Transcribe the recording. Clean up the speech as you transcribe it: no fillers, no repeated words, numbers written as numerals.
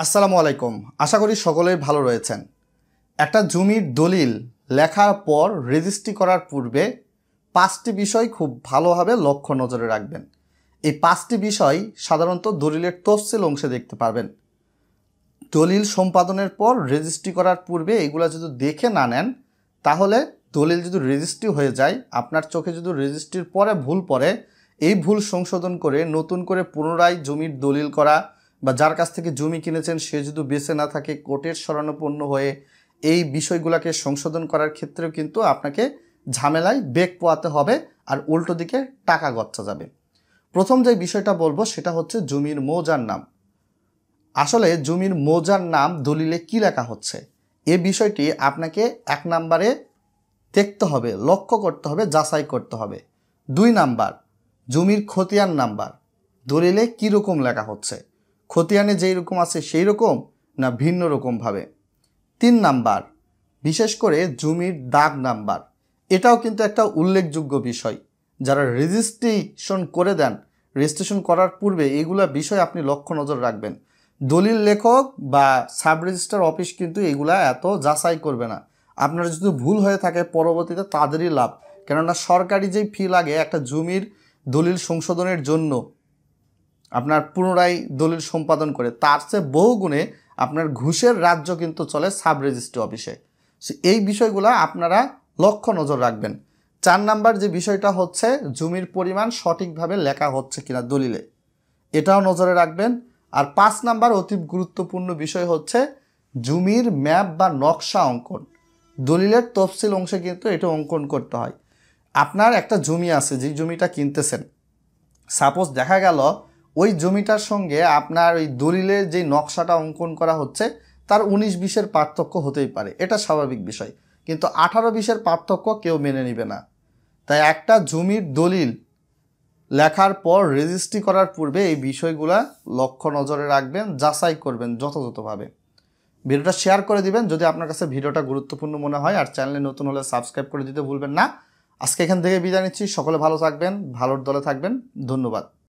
আসসালামু আলাইকুম। আশা করি সকলেই ভালো রয়েছেন। একটা জমির দলিল লেখার পর রেজিস্ট্রি করার পূর্বে 5টি বিষয় খুব ভালোভাবে লক্ষ্য নজরে রাখবেন। এই 5টি বিষয় সাধারণত দলিলের তফসিল অংশে দেখতে পারবেন। দলিল সম্পাদনের পর রেজিস্ট্রি করার পূর্বে এগুলো যদি দেখে না নেন, তাহলে দলিল যদি রেজিস্ট্রি হয়ে যায়, আপনার চোখে যদি রেজিস্ট্রির পরে ভুল পড়ে, এই ভুল সংশোধন করে নতুন করে পুনরায় জমির দলিল করা বা যার কাছ থেকে জমি কিনেছেন সে যদি বেঁচে না থাকে, কোর্টের শরণাপন্ন হয়ে এই বিষয়গুলোকে সংশোধন করার ক্ষেত্রেও কিন্তু আপনাকে ঝামেলায় বেগ পোয়াতে হবে, আর উল্টো দিকে টাকা গচ্ছা যাবে। প্রথম যে বিষয়টা বলবো সেটা হচ্ছে জমির মৌজার নাম। আসলে জমির মৌজার নাম দলিলে কি লেখা হচ্ছে, এ বিষয়টি আপনাকে 1 নম্বরে দেখতে হবে, লক্ষ্য করতে হবে, যাচাই করতে হবে। 2 নাম্বার, জমির খতিয়ান নাম্বার দলিলে কীরকম লেখা হচ্ছে, খতিয়ানে যেই রকম আছে সেই রকম না ভিন্ন রকমভাবে। 3 নাম্বার, বিশেষ করে জমির দাগ নাম্বার। এটাও কিন্তু একটা উল্লেখযোগ্য বিষয়। যারা রেজিস্ট্রেশন করে দেন, রেজিস্ট্রেশন করার পূর্বে এগুলা বিষয় আপনি লক্ষ্য নজর রাখবেন। দলিল লেখক বা সাব রেজিস্ট্রার অফিস কিন্তু এগুলা এত যাচাই করবে না। আপনার যদি ভুল হয়ে থাকে পরবর্তীতে তাদেরই লাভ, কেননা সরকারি যেই ফি লাগে একটা জমির দলিল সংশোধনের জন্য, আপনার পুনরায় দলিল সম্পাদন করে, তার চেয়ে বহুগুণে আপনার ঘুষের রাজ্য কিন্তু চলে সাব রেজিস্ট্রি অফিসে। এই বিষয়গুলো আপনারা লক্ষ্য নজর রাখবেন। 4 নাম্বার যে বিষয়টা হচ্ছে জমির পরিমাণ সঠিকভাবে লেখা হচ্ছে কিনা দলিলে, এটাও নজরে রাখবেন। আর 5 নাম্বার অতি গুরুত্বপূর্ণ বিষয় হচ্ছে জমির ম্যাপ বা নকশা অঙ্কন। দলিলের তফসিল অংশে কিন্তু এটা অঙ্কন করতে হয়। আপনার একটা জমি আছে, যে জমিটা কিনতেছেন, সাপোজ দেখা গেল ওই জমিটার সঙ্গে আপনার ওই দলিলের যে নকশাটা অঙ্কন করা হচ্ছে তার 19-20-এর পার্থক্য হতেই পারে, এটা স্বাভাবিক বিষয়, কিন্তু 18-20-এর পার্থক্য কেউ মেনে নেবে না। তাই একটা জমির দলিল লেখার পর রেজিস্ট্রি করার পূর্বে এই বিষয়গুলো লক্ষ্য নজরে রাখবেন, যাচাই করবেন যথাযথভাবে। ভিডিওটা শেয়ার করে দিবেন যদি আপনার কাছে ভিডিওটা গুরুত্বপূর্ণ মনে হয়, আর চ্যানেলে নতুন হলে সাবস্ক্রাইব করে দিতে ভুলবেন না। আজকে এখান থেকে বিদায় নিচ্ছি। সকলে ভালো থাকবেন, ভালোর দলে থাকবেন। ধন্যবাদ।